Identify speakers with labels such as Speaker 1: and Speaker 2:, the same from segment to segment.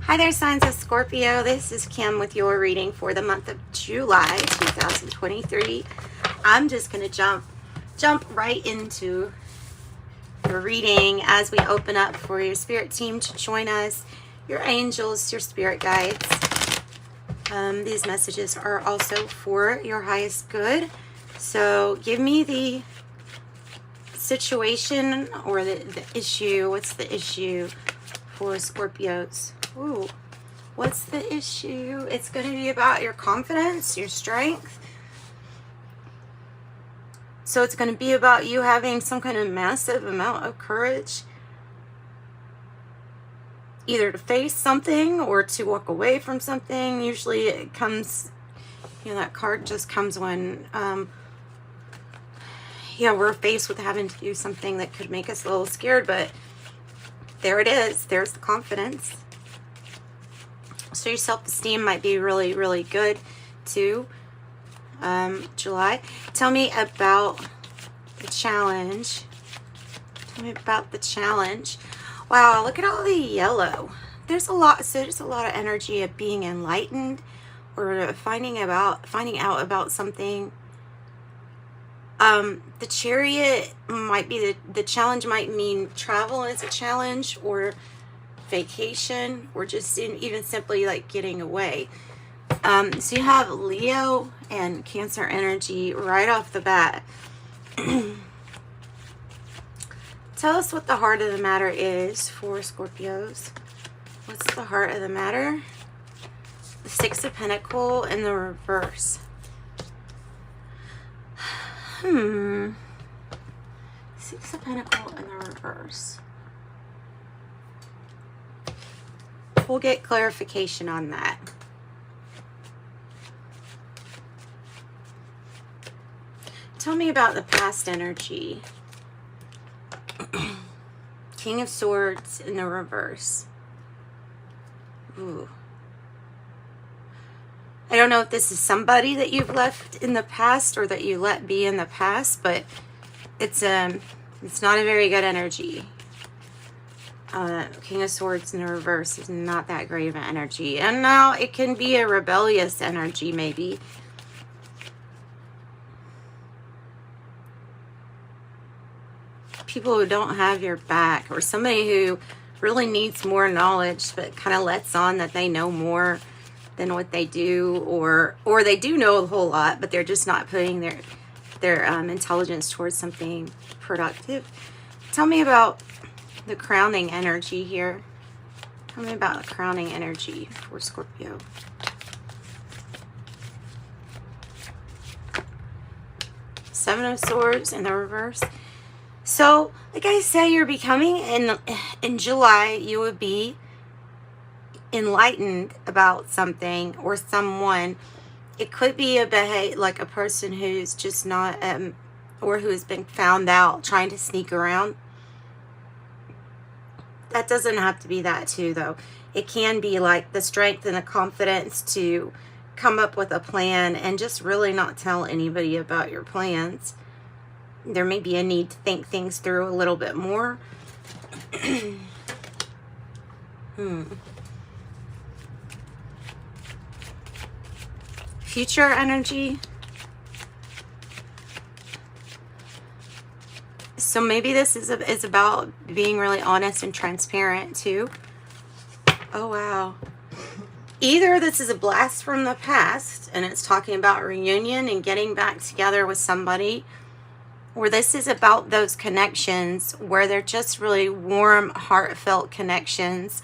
Speaker 1: Hi there, signs of Scorpio. This is Kim with your reading for the month of July 2023. I'm just going to jump right into your reading as we open up for your spirit team to join us, your angels, your spirit guides. These messages are also for your highest good. So give me the situation or the issue. What's the issue for Scorpios? Ooh, what's the issue? It's going to be about your confidence, your strength. So it's going to be about you having some kind of massive amount of courage, either to face something or to walk away from something. Usually it comes, that card just comes when, we're faced with having to do something that could make us a little scared, but there it is. There's the confidence. So your self-esteem might be really, really good too. July. Tell me about the challenge. Tell me about the challenge. Wow, look at all the yellow. There's a lot of energy of being enlightened or finding out about something. The Chariot might be the challenge might mean travel as a challenge, or vacation, or just even simply like getting away. So you have Leo and Cancer energy right off the bat. Tell us what the heart of the matter is for Scorpios. What's the heart of the matter? The Six of Pentacles in the reverse. Six of Pentacles in the reverse. We'll get clarification on that. Tell me about the past energy. King of Swords in the reverse. Ooh. I don't know if this is somebody that you've left in the past or that you let be in the past, but it's not a very good energy. King of Swords in the reverse is not that great of an energy. And now it can be a rebellious energy, maybe. People who don't have your back, or somebody who really needs more knowledge but kind of lets on that they know more than what they do, or they do know a whole lot, but they're just not putting their intelligence towards something productive. Tell me about the crowning energy here. Tell me about the crowning energy for Scorpio. Seven of Swords in the reverse. So, like I say, you're becoming, in July, you would be enlightened about something or someone. It could be like a person who's just not, or who has been found out trying to sneak around. That doesn't have to be that too, though. It can be like the strength and the confidence to come up with a plan and just really not tell anybody about your plans. There may be a need to think things through a little bit more. Future energy. So maybe this is about being really honest and transparent too. Oh, wow. Either this is a blast from the past and it's talking about reunion and getting back together with somebody, or this is about those connections where they're just really warm, heartfelt connections,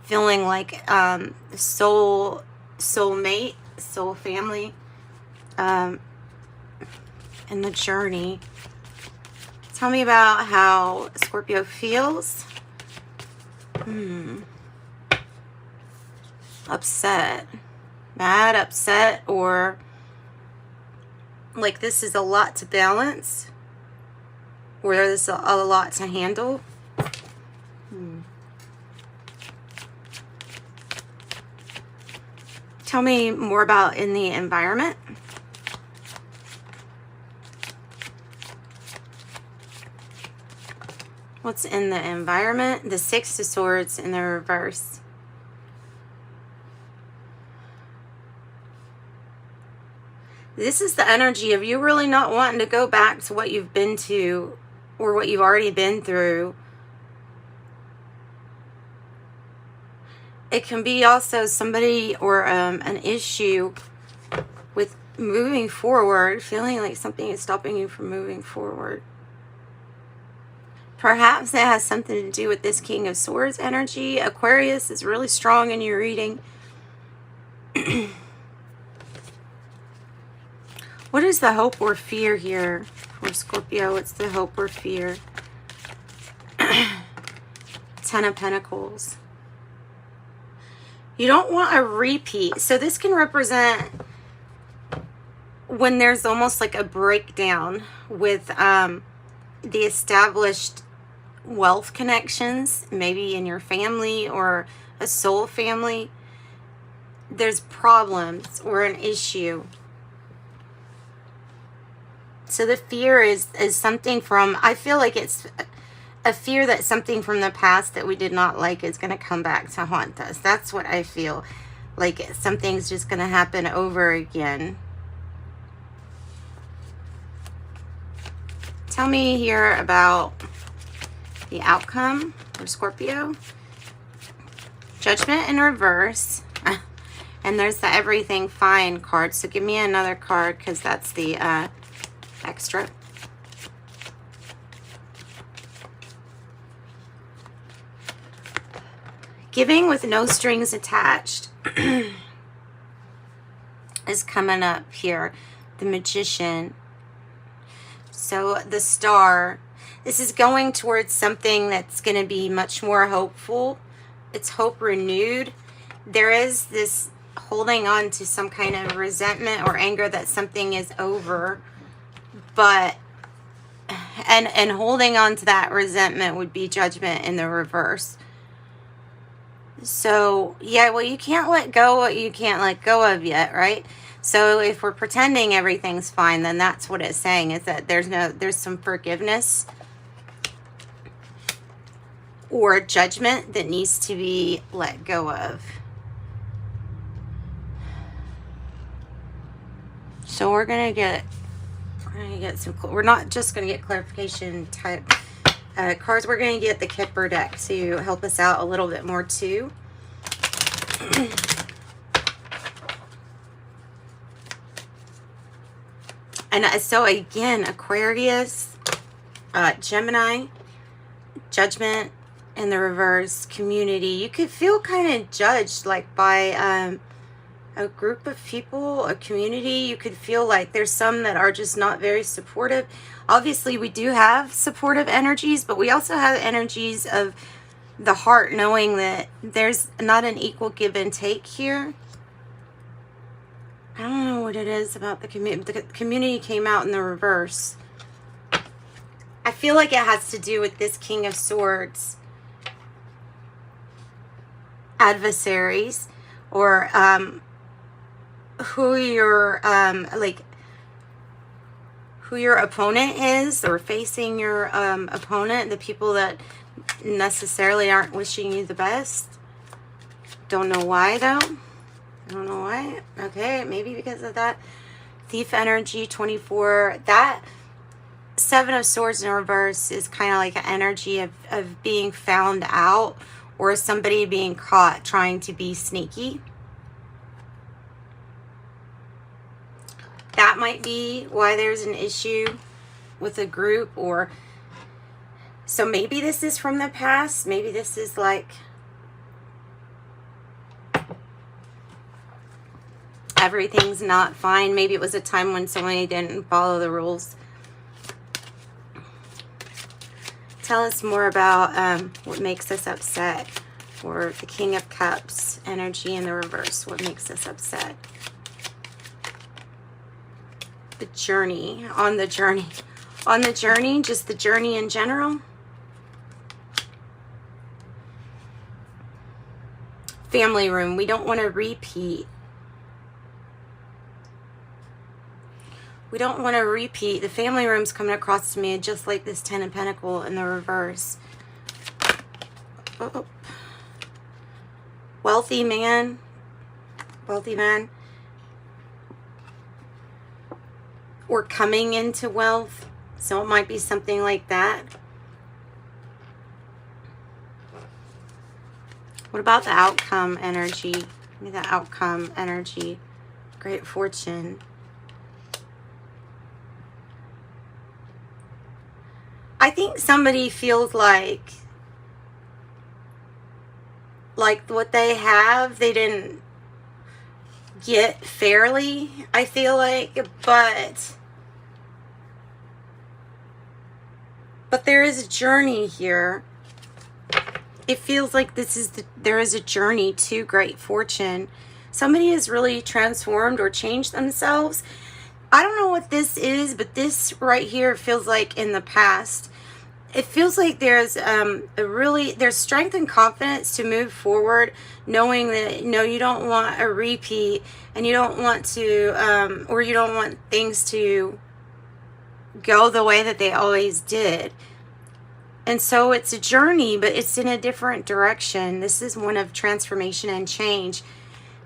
Speaker 1: feeling like soulmate, soul family, in the journey. Tell me about how Scorpio feels. Upset. Mad, upset, or like this is a lot to balance, or this is a lot to handle. Tell me more about in the environment. What's in the environment? The Six of Swords in the reverse. This is the energy of you really not wanting to go back to what you've been to or what you've already been through. It can be also somebody or an issue with moving forward, feeling like something is stopping you from moving forward. Perhaps it has something to do with this King of Swords energy. Aquarius is really strong in your reading. What is the hope or fear here for Scorpio? What's the hope or fear? Ten of Pentacles. You don't want a repeat. So this can represent when there's almost like a breakdown with the established wealth connections, maybe in your family or a soul family. There's problems or an issue. So the fear is something from, I feel like it's a fear that something from the past that we did not like is going to come back to haunt us. That's what I feel. Like something's just going to happen over again. Tell me here about the outcome for Scorpio. Judgment in reverse. And there's the everything fine card. So give me another card because that's the extra. Giving with no strings attached is coming up here. The Magician. So the Star. This is going towards something that's going to be much more hopeful. It's hope renewed. There is this holding on to some kind of resentment or anger that something is over. But, and holding on to that resentment would be Judgment in the reverse. So, yeah, well, you can't let go what you can't let go of yet, right? So if we're pretending everything's fine, then that's what it's saying, is that there's some forgiveness or judgment that needs to be let go of. So we're going to get some, we're not just going to get clarification type cards. We're going to get the Kipper deck to help us out a little bit more too. And so again, Aquarius, Gemini, Judgment in the reverse, Community. You could feel kind of judged, like by a group of people, a community. You could feel like there's some that are just not very supportive. Obviously, we do have supportive energies, but we also have energies of the heart, knowing that there's not an equal give and take here. I don't know what it is about the community. The community came out in the reverse. I feel like it has to do with this King of Swords. Adversaries, or who your who your opponent is, or facing your opponent, the people that necessarily aren't wishing you the best. Don't know why though. I don't know why. Okay, maybe because of that. Thief energy, 24. That Seven of Swords in reverse is kind of like an energy of being found out, or somebody being caught trying to be sneaky. That might be why there's an issue with a group, or so maybe this is from the past. Maybe this is like everything's not fine. Maybe it was a time when somebody didn't follow the rules. Tell us more about what makes us upset, or the King of Cups energy in the reverse. What makes us upset? The journey, on the journey, just the journey in general. Family room, we don't want to repeat. We don't want to repeat. The family room's coming across to me just like this Ten of Pentacles in the reverse. Oh. Wealthy man. Wealthy man. or coming into wealth. So it might be something like that. What about the outcome energy? Give me the outcome energy. Great fortune. I think somebody feels like what they have, they didn't get fairly, I feel like, but there is a journey here. It feels like there is a journey to great fortune. Somebody has really transformed or changed themselves. I don't know what this is, but this right here feels like in the past. It feels like there's there's strength and confidence to move forward, knowing that you don't want a repeat, and you don't want to or you don't want things to go the way that they always did. And so it's a journey, but it's in a different direction. This is one of transformation and change,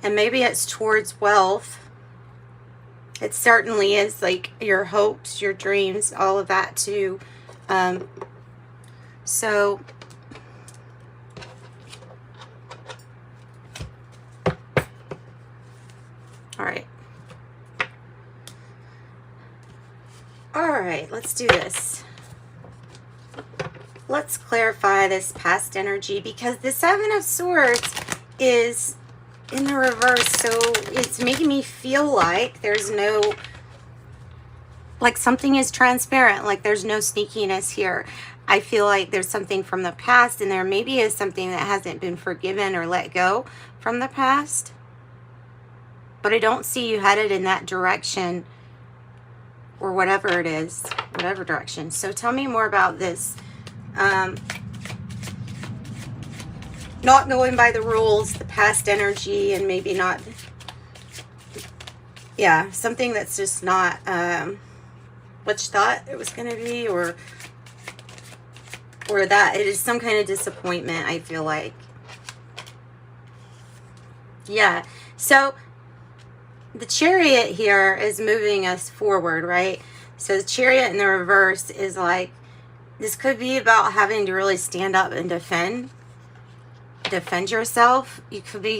Speaker 1: and maybe it's towards wealth. It certainly is, like your hopes, your dreams, all of that too. So all right, let's do this. Let's clarify this past energy, because the Seven of Swords is in the reverse, so it's making me feel like there's no, like something is transparent, like there's no sneakiness here. I feel like there's something from the past, and there maybe is something that hasn't been forgiven or let go from the past. But I don't see you headed in that direction, or whatever it is, whatever direction. So tell me more about this. Not going by the rules, the past energy, and maybe not, yeah, something that's just not what you thought it was going to be, or that it is some kind of disappointment, I feel like. Yeah, so the Chariot here is moving us forward, right? So the Chariot in the reverse is like, this could be about having to really stand up and defend yourself. You could be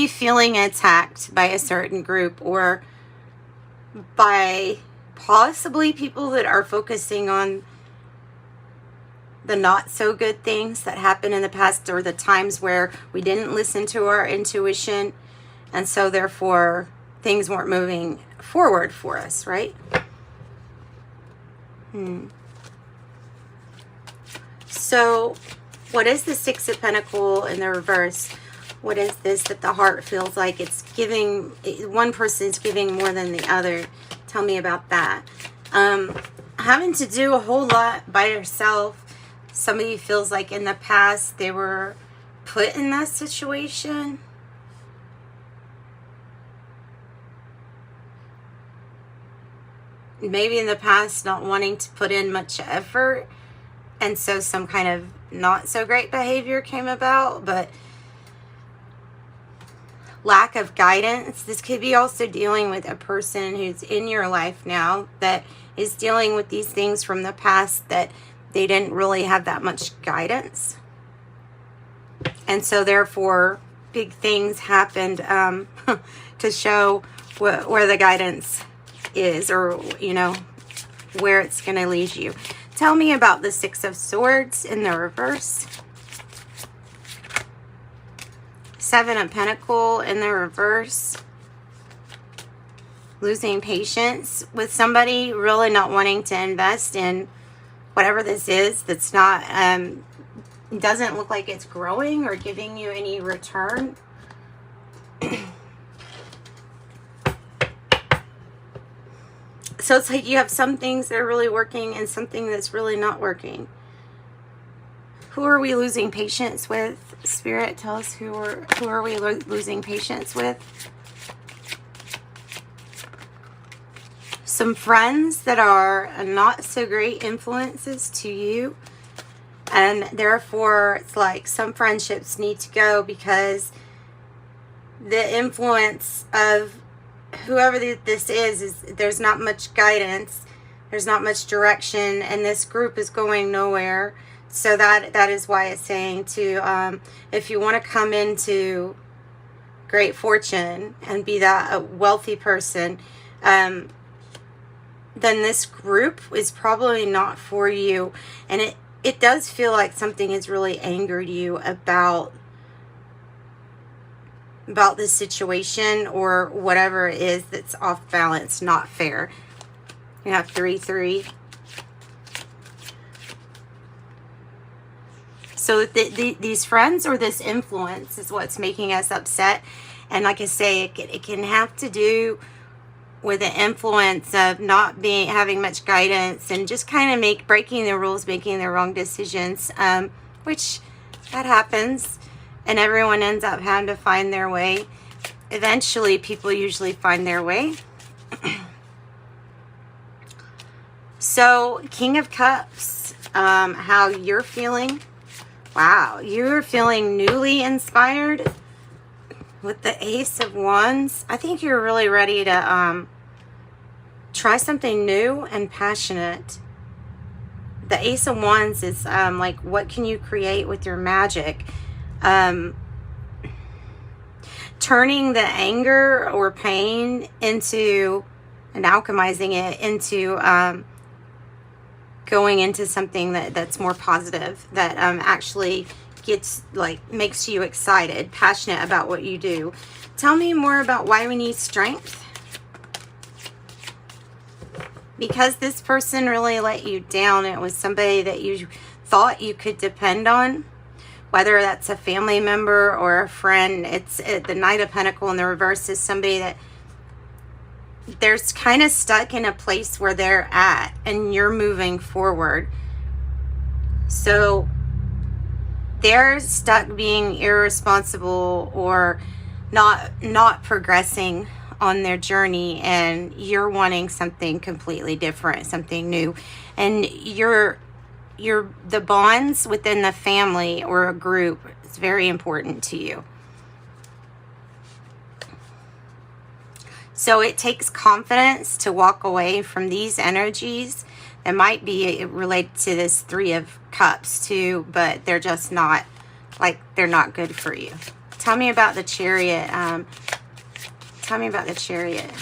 Speaker 1: feeling attacked by a certain group, or by possibly people that are focusing on the not so good things that happened in the past, or the times where we didn't listen to our intuition, and so therefore things weren't moving forward for us, right? So what is the Six of Pentacles in the reverse? What is this that the heart feels like it's giving, one person's giving more than the other? Tell me about that. Having to do a whole lot by yourself. Somebody feels like in the past they were put in that situation. Maybe in the past not wanting to put in much effort, and so some kind of not so great behavior came about, but lack of guidance. This could be also dealing with a person who's in your life now that is dealing with these things from the past, that they didn't really have that much guidance, and so therefore big things happened to show where the guidance is, or where it's going to lead you. Tell me about the Six of Swords in the reverse. Seven of Pentacles in the reverse. Losing patience with somebody, really not wanting to invest in whatever this is that's not, doesn't look like it's growing or giving you any return. So it's like you have some things that are really working and something that's really not working. Who are we losing patience with? Spirit, tell us who are we losing patience with? Some friends that are not so great influences to you. And therefore, it's like some friendships need to go because the influence of whoever this is there's not much guidance, there's not much direction, and this group is going nowhere. So that is why it's saying to, if you want to come into great fortune and be that a wealthy person, then this group is probably not for you. And it does feel like something has really angered you about this situation, or whatever it is that's off balance, not fair. You have 3-3. So these friends or this influence is what's making us upset. And like I say, it can have to do with the influence of not having much guidance, and just kind of breaking the rules, making the wrong decisions, which that happens, and everyone ends up having to find their way. Eventually, people usually find their way. So, King of Cups, how you're feeling. Wow, you're feeling newly inspired with the Ace of Wands. I think you're really ready to try something new and passionate. The Ace of Wands is like, what can you create with your magic? Turning the anger or pain into, and alchemizing it into going into something that's more positive, that actually makes you excited, passionate about what you do. Tell me more about why we need strength. Because this person really let you down. It was somebody that you thought you could depend on, whether that's a family member or a friend. It's the Knight of Pentacles in the reverse is somebody that they're kind of stuck in a place where they're at, and you're moving forward. So they're stuck being irresponsible or not progressing on their journey, and you're wanting something completely different, something new. And you're the bonds within the family or a group is very important to you. So it takes confidence to walk away from these energies. It might be related to this Three of Cups too, but they're just not, they're not good for you. Tell me about the Chariot. Tell me about the Chariot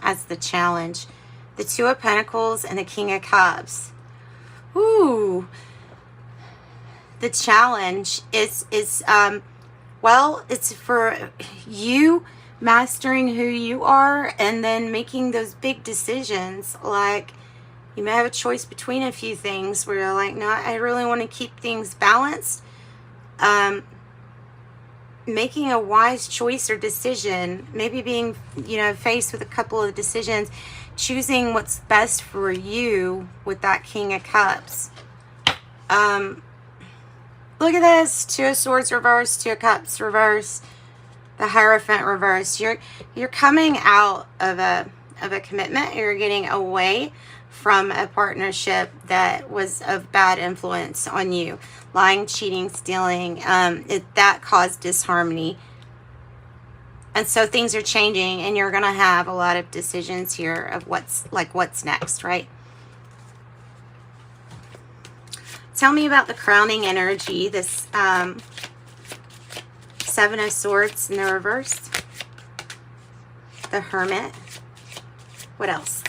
Speaker 1: as the challenge. The Two of Pentacles and the King of Cups. Ooh. The challenge is well, it's for you mastering who you are, and then making those big decisions. Like, you may have a choice between a few things where you're like, no, I really want to keep things balanced. Making a wise choice or decision, maybe being, faced with a couple of decisions, choosing what's best for you with that King of Cups. Look at this. Two of Swords reverse, Two of Cups reverse, the Hierophant reverse. You're coming out of a commitment. You're getting away from a partnership that was of bad influence on you. Lying, cheating, stealing, that caused disharmony. And so things are changing, and you're going to have a lot of decisions here of what's next, right? Tell me about the crowning energy, this Seven of Swords in the reverse. The Hermit. What else?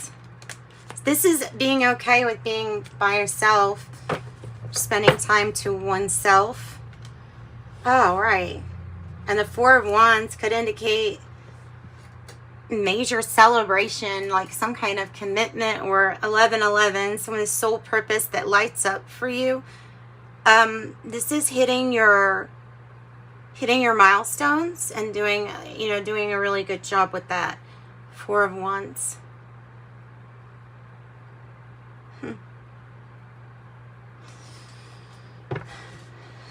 Speaker 1: This is being okay with being by yourself, spending time to oneself. Oh, right. And the Four of Wands could indicate major celebration, like some kind of commitment, or 1111, some of the soul purpose that lights up for you. This is hitting your milestones and doing a really good job with that. Four of Wands.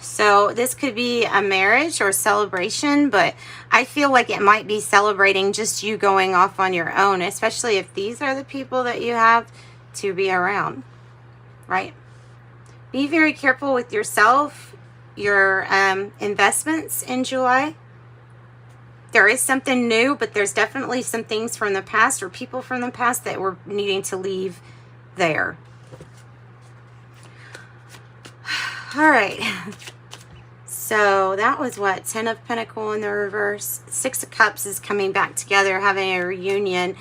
Speaker 1: So this could be a marriage or celebration, but I feel like it might be celebrating just you going off on your own, especially if these are the people that you have to be around, right? Be very careful with yourself your investments in July. There is something new, but there's definitely some things from the past or people from the past that were needing to leave there. All right. So that was what? 10 of Pentacles in the reverse. 6 of Cups is coming back together, having a reunion.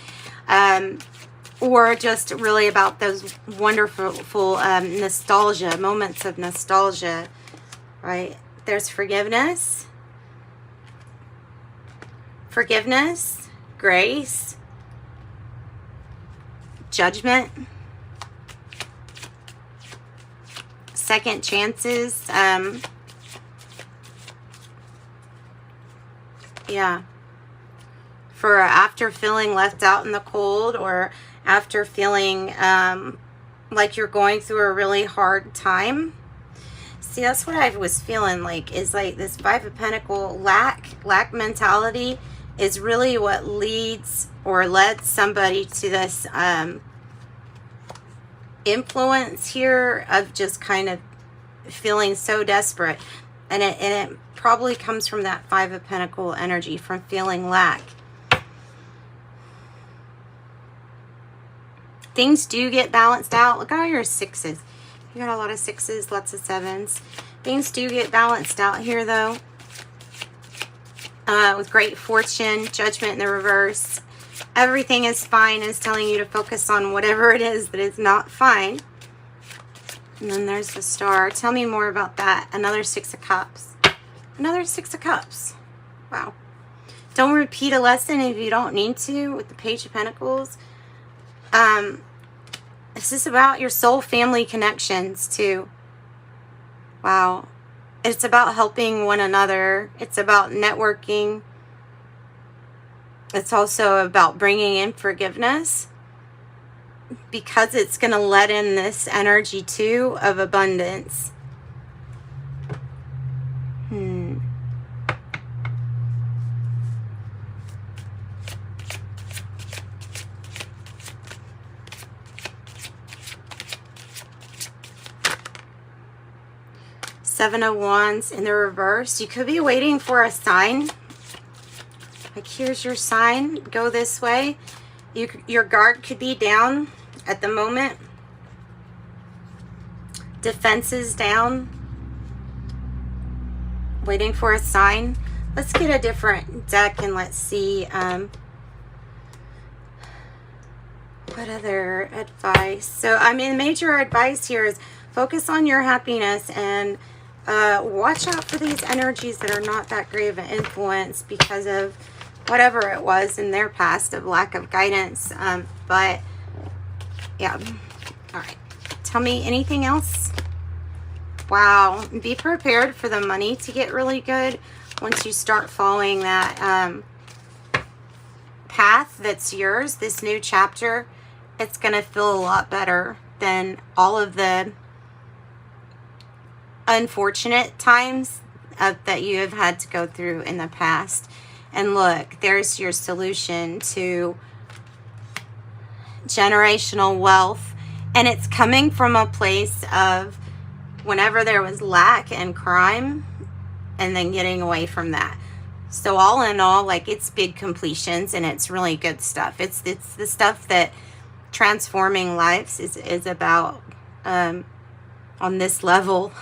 Speaker 1: Or just really about those wonderful nostalgia, moments of nostalgia, right? There's forgiveness. Forgiveness, grace, judgment, second chances. Yeah. For after feeling left out in the cold, or after feeling like you're going through a really hard time. See, that's what I was feeling like, is like this 5 of Pentacles lack mentality is really what leads or led somebody to this influence here of just kind of feeling so desperate. And it probably comes from that 5 of Pentacles energy, from feeling lack. Things do get balanced out. Look at all your 6s. You got a lot of 6s, lots of 7s. Things do get balanced out here, though. With great fortune, judgment in the reverse. Everything is fine. Is telling you to focus on whatever it is that is not fine. And then there's the Star. Tell me more about that. Another 6 of Cups. Another 6 of Cups. Wow. Don't repeat a lesson if you don't need to with the Page of Pentacles. This is about your soul family connections too. Wow. It's about helping one another. It's about networking. It's also about bringing in forgiveness, because it's going to let in this energy too of abundance. Seven of Wands in the reverse. You could be waiting for a sign. Like, here's your sign. Go this way. Your guard could be down at the moment. Defenses down. Waiting for a sign. Let's get a different deck and let's see what other advice. So, I mean, major advice here is focus on your happiness and watch out for these energies that are not that great of an influence because of whatever it was in their past of lack of guidance. But yeah. All right. Tell me anything else. Wow. Be prepared for the money to get really good once you start following that path that's yours, this new chapter. It's going to feel a lot better than all of the unfortunate times that you have had to go through in the past. And look, there's your solution to generational wealth. And it's coming from a place of whenever there was lack and crime, and then getting away from that. So all in all, like, it's big completions and it's really good stuff. It's the stuff that transforming lives is about on this level.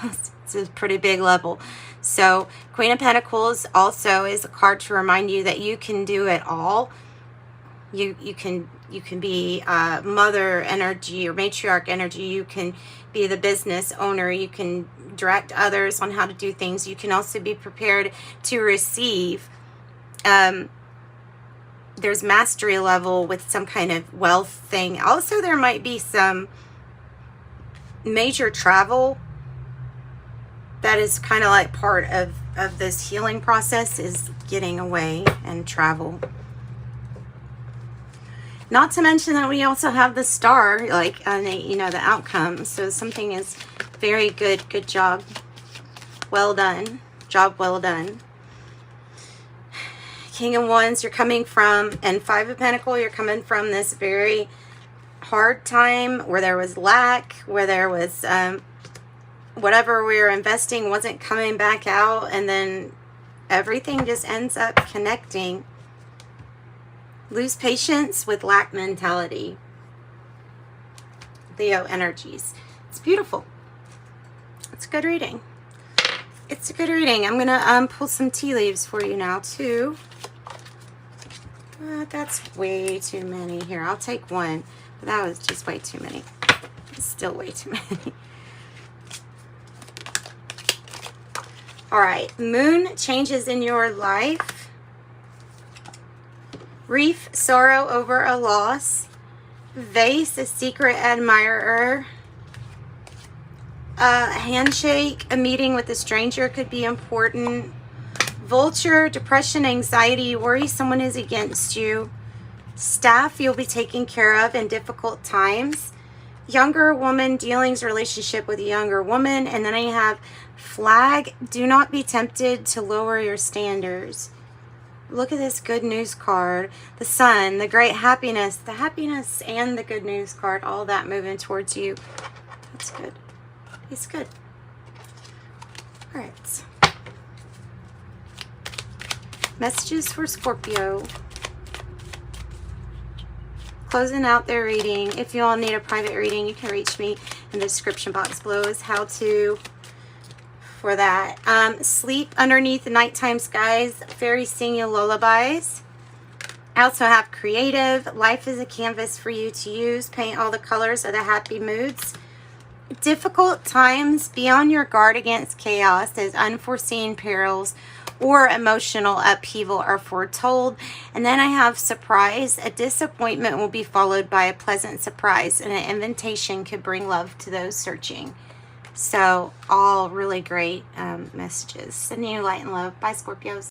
Speaker 1: It's a pretty big level. So Queen of Pentacles also is a card to remind you that you can do it all. You can be mother energy or matriarch energy. You can be the business owner. You can direct others on how to do things. You can also be prepared to receive. There's mastery level with some kind of wealth thing. Also, there might be some major travel that is kind of like part of this healing process, is getting away and travel. Not to mention that we also have the Star, like, you know, the outcome. So something is very good. Good job. Well done. Job well done. King of Wands, you're coming from, and 5 of Pentacles, you're coming from this very hard time where there was lack, where there was whatever we were investing wasn't coming back out, and then everything just ends up connecting. Lose patience with lack mentality. Leo energies. It's beautiful. It's a good reading. It's a good reading. I'm going to pull some tea leaves for you now, too. That's way too many. Here, I'll take one. But that was just way too many. It's still way too many. All right. Moon changes in your life. Reef, sorrow over a loss. Vase, a secret admirer. A handshake, a meeting with a stranger could be important. Vulture, depression, anxiety, worry someone is against you. Staff, you'll be taken care of in difficult times. Younger woman, dealings, relationship with a younger woman. And then I have flag, do not be tempted to lower your standards. Look at this good news card. The sun, the great happiness, the happiness and the good news card, all that moving towards you. That's good. It's good. All right. Messages for Scorpio. Closing out their reading. If you all need a private reading, you can reach me in the description box below is how to for that. Sleep underneath the nighttime skies. Fairies sing you lullabies. I also have creative. Life is a canvas for you to use. Paint all the colors of the happy moods. Difficult times. Be on your guard against chaos as unforeseen perils or emotional upheaval are foretold. And then I have surprise. A disappointment will be followed by a pleasant surprise, and an invitation could bring love to those searching. So all really great messages. Sending you light and love. Bye, Scorpios.